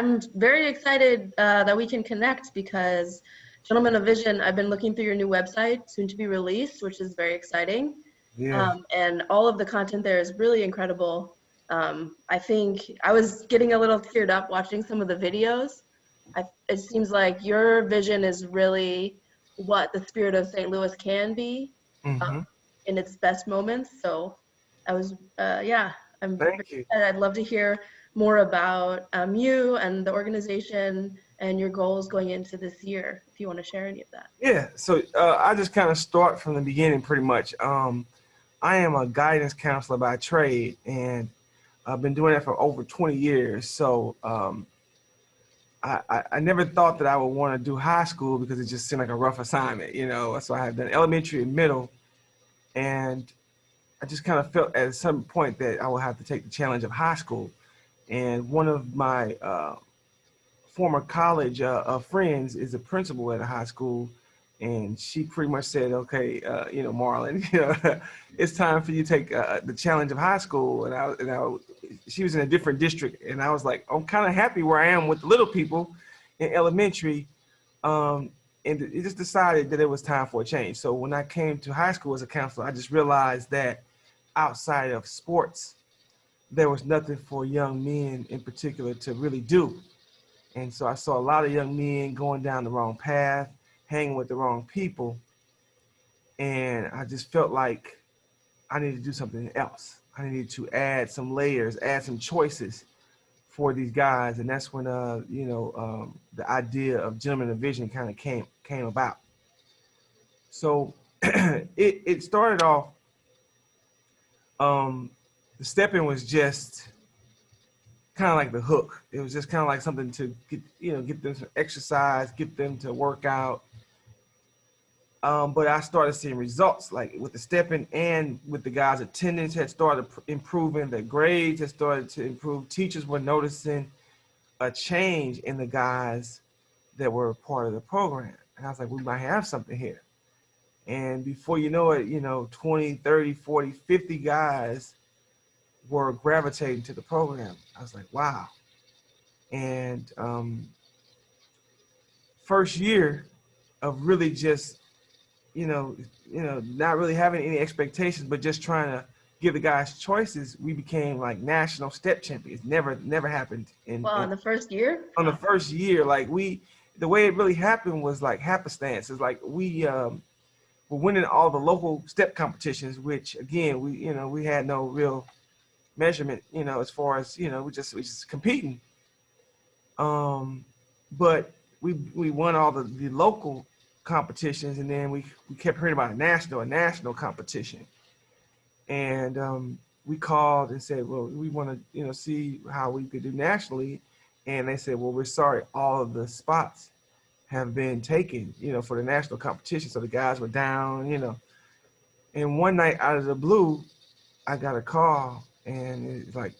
I'm very excited that we can connect because Gentlemen of Vision, I've been looking through your new website, soon to be released, which is very exciting. Yeah. And all of the content there is really incredible. I think I was getting a little teared up watching some of the videos. It seems like your vision is really what the spirit of St. Louis can be Mm-hmm. in its best moments. So I was, yeah, I'm very Thank you. excited. I'd love to hear more about you and the organization and your goals going into this year, if you want to share any of that. Yeah. So I just kind of start from the beginning, pretty much. I am a guidance counselor by trade, and I've been doing that for over 20 years. So I never thought that I would want to do high school because it just seemed like a rough assignment, you know. So I had done elementary and middle, and I just kind of felt at some point that I would have to take the challenge of high school. And one of my former college friends is a principal at a high school, and she pretty much said, "Okay, you know, Marlon, you know, it's time for you to take the challenge of high school." She was in a different district, and I was like, "I'm kind of happy where I am with the little people in elementary," and it just decided that it was time for a change. So when I came to high school as a counselor, I just realized that outside of sports, there was nothing for young men in particular to really do. And so I saw a lot of young men going down the wrong path, hanging with the wrong people. And I just felt like I needed to do something else. I needed to add some layers, add some choices for these guys. And that's when, the idea of Gentlemen of Vision kind of came about. So it started off, the stepping was just kind of like the hook. It was just kind of like something to get them some exercise, get them to work out. But I started seeing results, like with the stepping and with the guys' attendance had started improving. The grades had started to improve. Teachers were noticing a change in the guys that were part of the program. And I was like, we might have something here. And before you know it, 20, 30, 40, 50 guys were gravitating to the program. I was like, wow. And first year of really just, not really having any expectations, but just trying to give the guys choices, we became like national step champions. Never happened Well, in the first year? on the first year. Like the way it really happened was like happenstance. It's like we were winning all the local step competitions, which again, we had no real measurement, as far as, we just competing. But we won all the local competitions, and then we kept hearing about a national competition. And we called and said, well, we want to, see how we could do nationally. And they said, well, we're sorry, all of the spots have been taken, for the national competition. So the guys were down. And one night out of the blue, I got a call, and it's like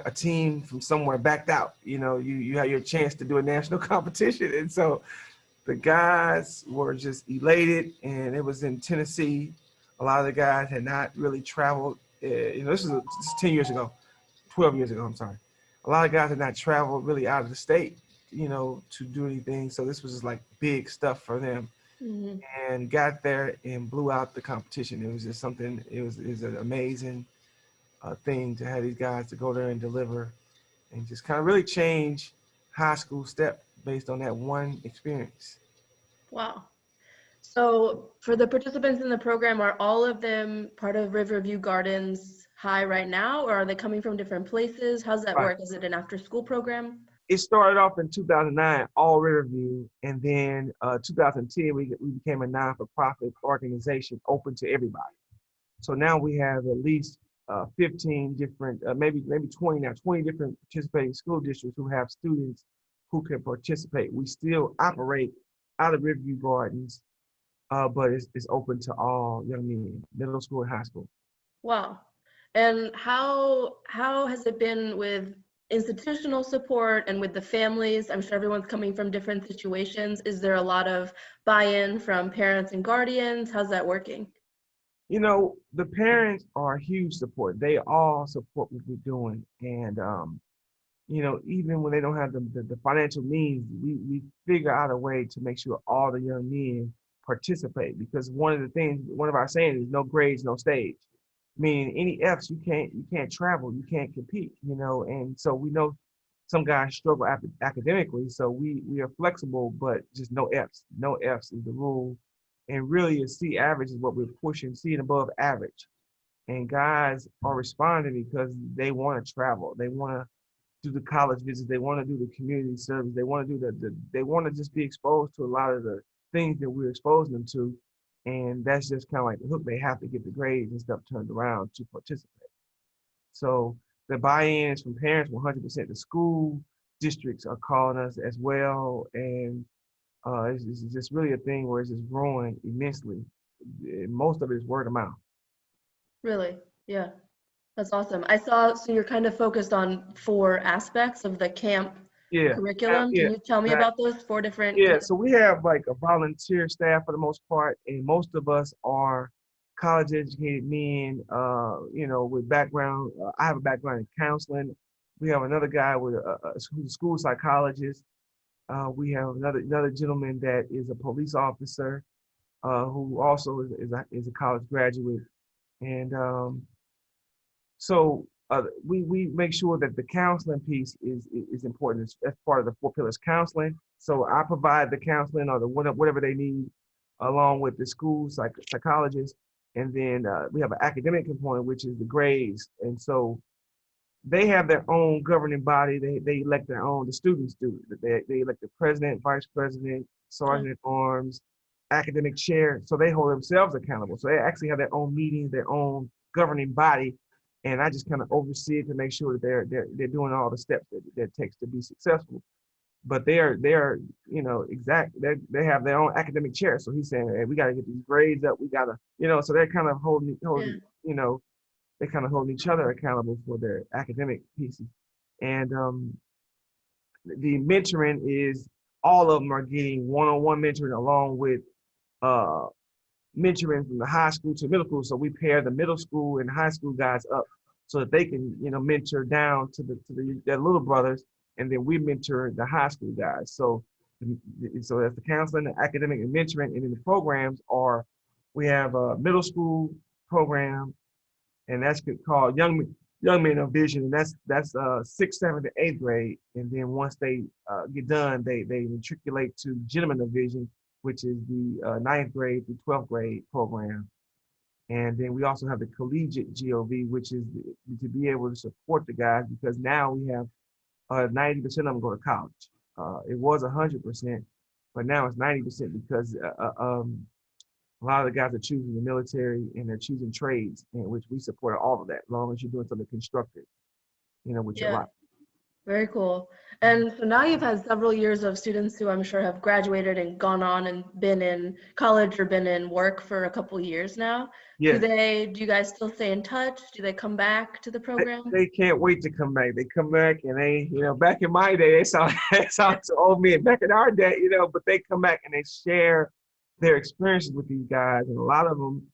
a team from somewhere backed out. You had your chance to do a national competition. And so the guys were just elated, and it was in Tennessee. A lot of the guys had not really traveled. This is 10 years ago, 12 years ago, I'm sorry. A lot of guys had not traveled really out of the state, to do anything. So this was just like big stuff for them. Mm-hmm. And got there and blew out the competition. It was just something, it was an amazing thing to have these guys to go there and deliver and just kind of really change high school step based on that one experience. Wow. So for the participants in the program, are all of them part of Riverview Gardens High right now, or are they coming from different places? How's that work? Is it an after-school program? It started off in 2009, all Riverview, and then 2010, we became a non-for-profit organization open to everybody. So now we have at least 15 different, maybe 20 now, 20 different participating school districts who have students who can participate. We still operate out of Riverview Gardens, but it's open to all young men, middle school and high school. Wow. And how has it been with institutional support and with the families? I'm sure everyone's coming from different situations. Is there a lot of buy-in from parents and guardians? How's that working? The parents are a huge support. They all support what we're doing. And even when they don't have the financial means, we figure out a way to make sure all the young men participate. Because one of our sayings is no grades, no stage. Meaning any F's, you can't travel, you can't compete, and so we know some guys struggle academically, so we are flexible, but just no F's. No F's is the rule. And really a C average is what we're pushing, C and above average. And guys are responding because they want to travel. They want to do the college visits. They want to do the community service. They want to do they want to just be exposed to a lot of the things that we're exposing them to. And that's just kind of like the hook. They have to get the grades and stuff turned around to participate. So the buy-in is from parents 100%. The school districts are calling us as well. And it's just really a thing where it's just growing immensely. Most of it is word of mouth. Really? Yeah. That's awesome. I saw, so you're kind of focused on 4 aspects of the camp Yeah. curriculum. Yeah. Can you tell me about those 4 different? Yeah, so we have like a volunteer staff for the most part, and most of us are college educated men, with background. I have a background in counseling. We have another guy who's a school psychologist. We have another gentleman that is a police officer, who also is a college graduate. And so we make sure that the counseling piece is important. That's part of the 4 pillars counseling. So I provide the counseling or the whatever they need, along with the school psychologist. And then we have an academic component, which is the grades. And so they have their own governing body. They elect their own. The students do. They elect the president, vice president, sergeant at arms, academic chair. So they hold themselves accountable. So they actually have their own meetings, their own governing body. And I just kind of oversee it to make sure that they're doing all the steps that it takes to be successful. But they have their own academic chair. So he's saying, hey, we got to get these grades up. We got to, so they're kind of holding, they're kind of holding each other accountable for their academic pieces. And the mentoring is all of them are getting one-on-one mentoring along with mentoring from the high school to middle school. So we pair the middle school and high school guys up so that they can, mentor down to their little brothers, and then we mentor the high school guys. So that's the counseling, the academic, and mentoring, and then the programs we have a middle school program, and that's called Young Men of Vision, and that's 6th, 7th, and 8th grade. And then once they get done, they matriculate to Gentlemen of Vision, which is the 9th grade through 12th grade program. And then we also have the collegiate GOV, which is to be able to support the guys, because now we have 90% of them go to college. It was 100%, but now it's 90% because a lot of the guys are choosing the military and they're choosing trades, in which we support all of that, as long as you're doing something constructive, with your life. Very cool. And so now you've had several years of students who I'm sure have graduated and gone on and been in college or been in work for a couple years now. Yeah. Do you guys still stay in touch? Do they come back to the program? They can't wait to come back. They come back and they, back in my day, they sound so old men. Back in our day, but they come back and they share their experiences with these guys. And a lot of them,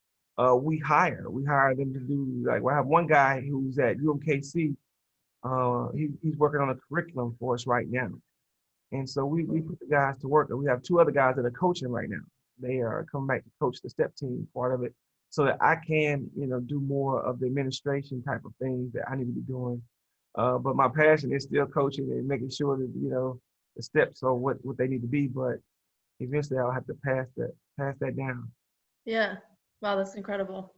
we hire them to do, like, I have one guy who's at UMKC. He's working on a curriculum for us right now. And so we put the guys to work. And we have 2 other guys that are coaching right now. They are coming back to coach the step team part of it, so that I can, do more of the administration type of things that I need to be doing. But my passion is still coaching and making sure that, the steps are what they need to be. But eventually I'll have to pass that down. Yeah. Wow, that's incredible.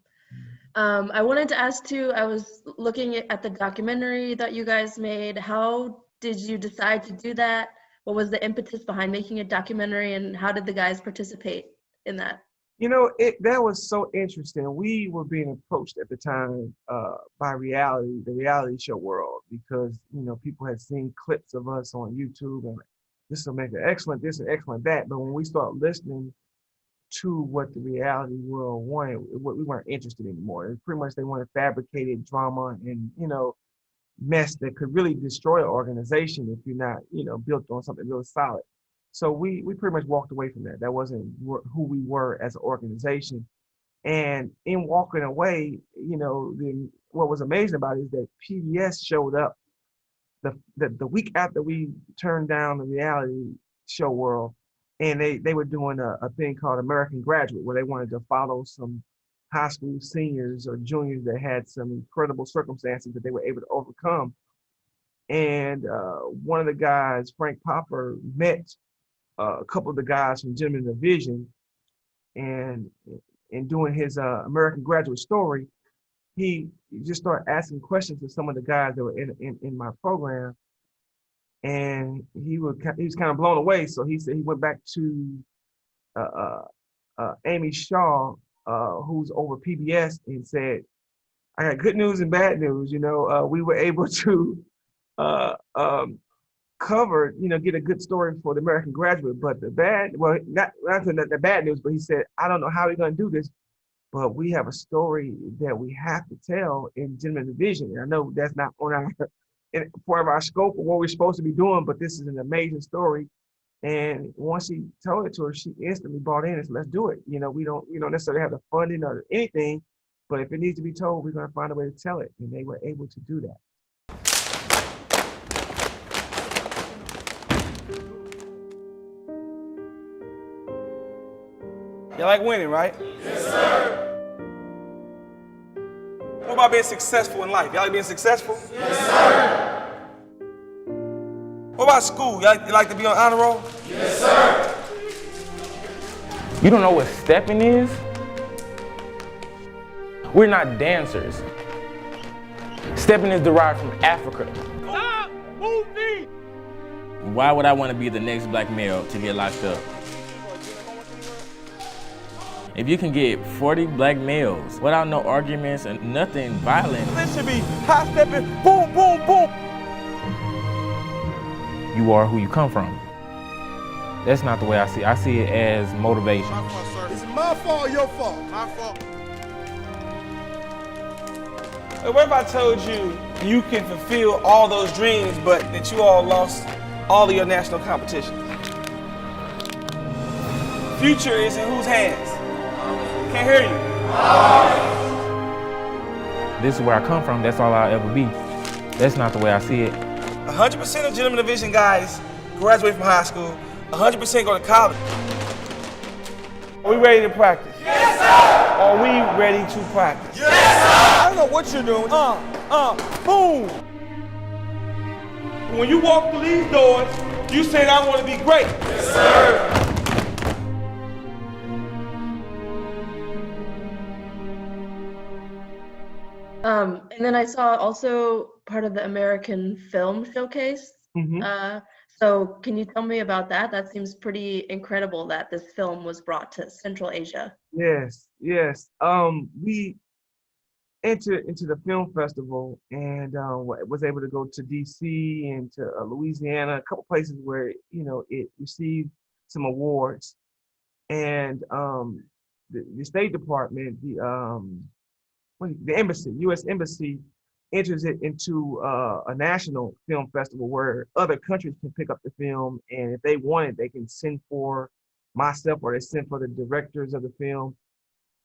I wanted to ask too, I was looking at the documentary that you guys made. How did you decide to do that? What was the impetus behind making a documentary, and how did the guys participate in that? That was so interesting. We were being approached at the time by the reality show world, because, people had seen clips of us on YouTube and this will make it excellent, this and excellent that. But when we start listening to what the reality world wanted, we weren't interested anymore. It's pretty much they wanted fabricated drama and, mess that could really destroy an organization if you're not, built on something really solid. So we pretty much walked away from that. That wasn't who we were as an organization. And in walking away, what was amazing about it is that PBS showed up the week after we turned down the reality show world, and they were doing a thing called American Graduate, where they wanted to follow some high school seniors or juniors that had some incredible circumstances that they were able to overcome. And one of the guys, Frank Popper, met a couple of the guys from Gentlemen of Vision, and in doing his American Graduate story, he just started asking questions to some of the guys that were in my program, and he was kind of blown away. So he said he went back to Amy Shaw, who's over PBS, and said, "I got good news and bad news. We were able to cover, get a good story for the American Graduate, but the not the bad news, but he said, I don't know how we're going to do this, but we have a story that we have to tell in Gentlemen of Vision. And I know that's not on our part of our scope of what we're supposed to be doing, but this is an amazing story." And once he told it to her, she instantly bought in and said, "Let's do it." We don't necessarily have the funding or anything, but if it needs to be told, we're going to find a way to tell it. And they were able to do that. You like winning, right? Yes, sir. What about being successful in life? Y'all like being successful? Yes, sir. What about school? You like to be on honor roll? Yes, sir. You don't know what stepping is? We're not dancers. Stepping is derived from Africa. Stop moving! Why would I want to be the next black male to get locked up? If you can get 40 black males without no arguments and nothing violent, This should be high stepping, boom, boom, boom. you are who you come from. That's not the way I see it. I see it as motivation. My fault, sir. Is it my fault or your fault? My fault. What if I told you you can fulfill all those dreams, but that you all lost all of your national competitions? Future is in whose hands? Can't hear you. This is where I come from. That's all I'll ever be. That's not the way I see it. 100% of Gentlemen of Vision guys graduate from high school. 100% go to college. Are we ready to practice? Yes, sir. Are we ready to practice? Yes, sir. I don't know what you're doing. Boom. When you walk through these doors, you said, "I want to be great." Yes, sir. And then I saw also part of the American Film Showcase. So can you tell me about that? That seems pretty incredible that this film was brought to Central Asia. Yes. We entered into the film festival and was able to go to DC and to Louisiana, a couple places where it received some awards. And the State Department, the embassy, U.S. Embassy, enters it into a national film festival where other countries can pick up the film, and if they want it, they can send for myself or they send for the directors of the film.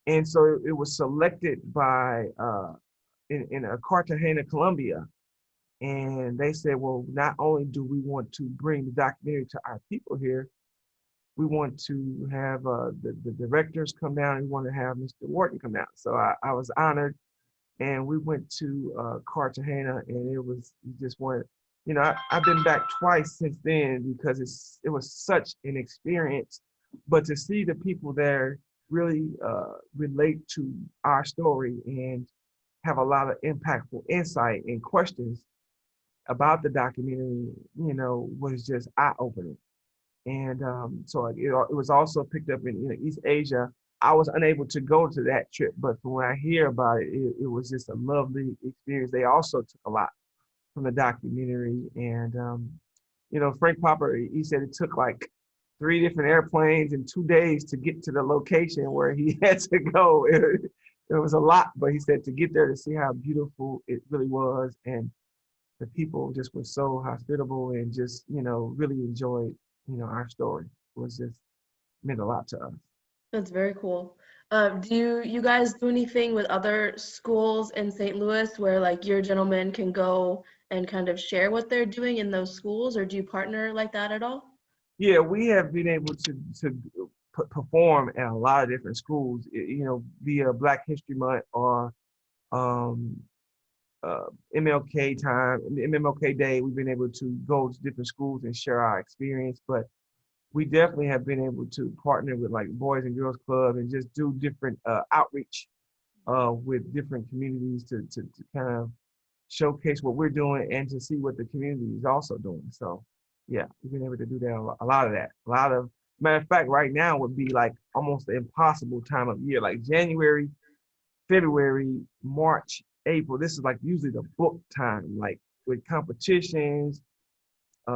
And so it was selected by in Cartagena, Colombia, and they said, well, not only do we want to bring the documentary to our people here, we want to have the directors come down, and we want to have Mr. Wharton come down. So I was honored, and we went to Cartagena, and it was just one. I've been back twice since then because it was such an experience. But to see the people there really relate to our story and have a lot of impactful insight and questions about the documentary, was just eye-opening. And so it was also picked up in East Asia. I was unable to go to that trip, but from when I hear about it, it was just a lovely experience. They also took a lot from the documentary. And, Frank Popper, he said it took like 3 different airplanes and 2 days to get to the location where he had to go. It was a lot, but he said to get there to see how beautiful it really was. And the people just were so hospitable and just, really enjoyed, our story. It was just meant a lot to us. That's very cool. Do you guys do anything with other schools in St. Louis where like your gentlemen can go and kind of share what they're doing in those schools, or do you partner like that at all? Yeah, we have been able to perform at a lot of different schools, via Black History Month or um, MLK time, MLK Day. We've been able to go to different schools and share our experience, but we definitely have been able to partner with like Boys and Girls Club and just do different outreach with different communities to kind of showcase what we're doing and to see what the community is also doing. So yeah, we've been able to do that, a lot of that. A lot of, matter of fact, right now would be like almost the impossible time of year, like January, February, March, April. This is like usually the book time, like with competitions,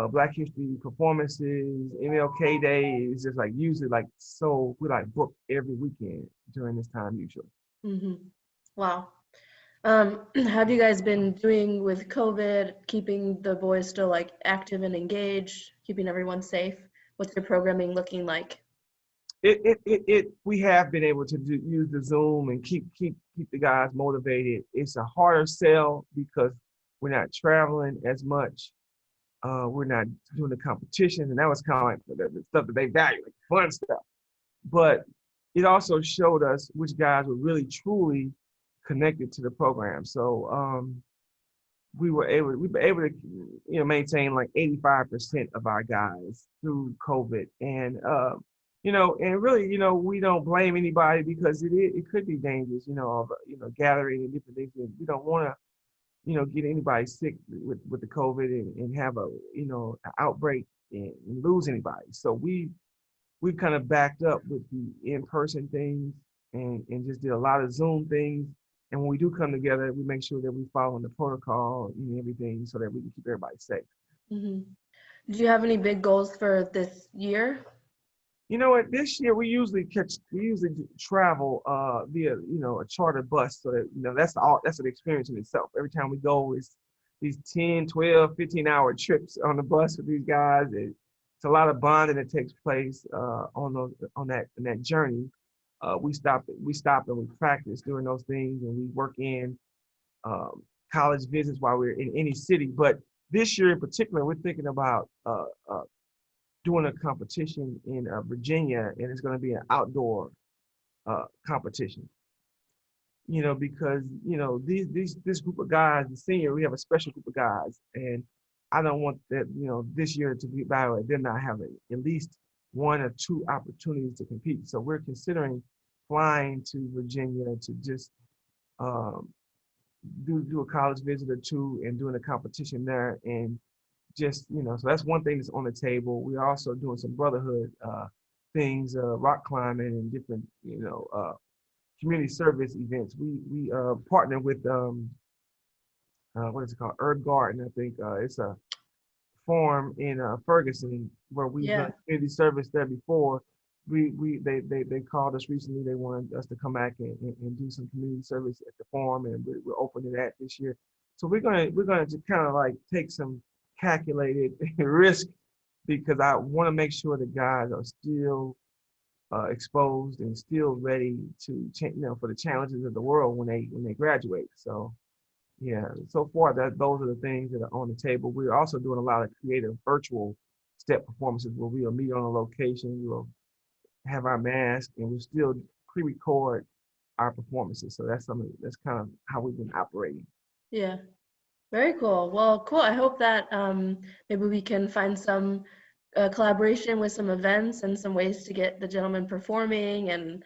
Black History performances, MLK Day. It's just like usually like, so we like book every weekend during this time usually. Hmm. Wow. Have you guys been doing with COVID, keeping the boys still like active and engaged, keeping everyone safe? What's your programming looking like? We have been able to use the Zoom and keep the guys motivated. It's a harder sell because we're not traveling as much. We're not doing the competitions, and that was kind of like the stuff that they value, like fun stuff. But it also showed us which guys were really truly connected to the program. So we were able to maintain like 85% of our guys through COVID, and and really, we don't blame anybody because it could be dangerous, of gathering and different things. And we don't want to get anybody sick with the COVID and have a an outbreak and lose anybody. So we kind of backed up with the in-person things and just did a lot of Zoom things. And when we do come together, we make sure that we follow the protocol and everything so that we can keep everybody safe. Hmm. Do you have any big goals for this year? You know what? This year we usually travel via a charter bus, so that that's an experience in itself. Every time we go, it's these 10, 12, 15-hour trips on the bus with these guys. It's a lot of bonding that takes place on that journey. We stop and we practice doing those things, and we work in college visits while we're in any city. But this year in particular, we're thinking about doing a competition in Virginia, and it's going to be an outdoor competition. Because this group of guys, the senior, we have a special group of guys, and I don't want that this year to be by the way they're not having at least one or two opportunities to compete. So we're considering flying to Virginia to just do a college visit or two and doing a competition there, and just so that's one thing that's on the table. We're also doing some brotherhood things, rock climbing and different community service events. We partner with what is it called, Herb Garden, I think. It's a farm in Ferguson where we've Yeah. done community service there before. They called us recently. They wanted us to come back and do some community service at the farm, and we're opening that this year. So we're gonna just kind of like take some calculated risk because I want to make sure the guys are still exposed and still ready to for the challenges of the world when they graduate. So yeah, so far those are the things that are on the table. We're also doing a lot of creative virtual step performances where we'll meet on a location, we'll have our mask, and we'll still pre-record our performances. So that's kind of how we've been operating. Yeah. Very cool. Well, cool. I hope that maybe we can find some collaboration with some events and some ways to get the gentlemen performing and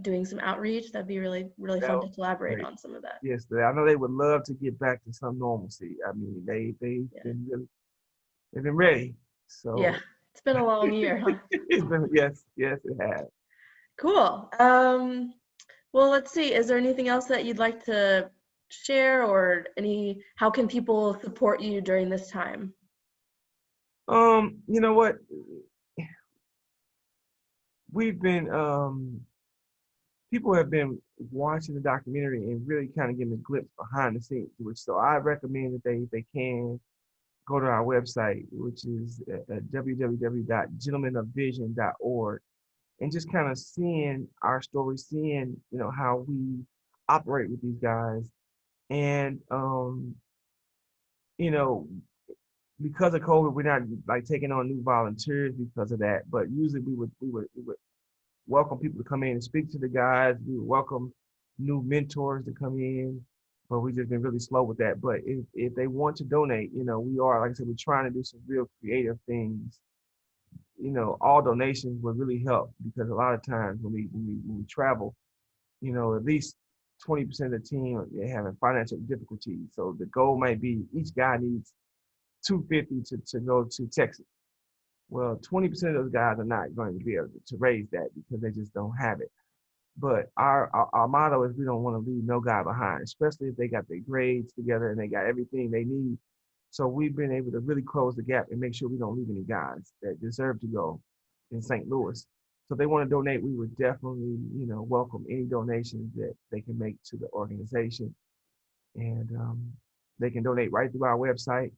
doing some outreach. That'd be really, really fun to collaborate Great. on some of that. Yes, I know they would love to get back to some normalcy. I mean, they've been ready. So Yeah, it's been a long year, huh? it's been yes, it has. Cool. Well, let's see. Is there anything else that you'd like to share, or how can people support you during this time? You know what? We've been people have been watching the documentary and really kind of getting a glimpse behind the scenes, so I recommend that they can go to our website, which is www.gentlemenofvision.org, and just kind of seeing our story, seeing how we operate with these guys, and you know, because of COVID, we're not like taking on new volunteers because of that. But usually we would welcome people to come in and speak to the guys. We would welcome new mentors to come in, but we've just been really slow with that. But if they want to donate, you know, we are, like I said, we're trying to do some real creative things. You know, all donations would really help because a lot of times when we travel, you know, at least 20% of the team are having financial difficulties. So the goal might be each guy needs $250 to go to Texas. Well, 20% of those guys are not going to be able to raise that because they just don't have it. But our motto is we don't want to leave no guy behind, especially if they got their grades together and they got everything they need. So we've been able to really close the gap and make sure we don't leave any guys that deserve to go in St. Louis. So if they want to donate, we would definitely, you know, welcome any donations that they can make to the organization. And they can donate right through our website.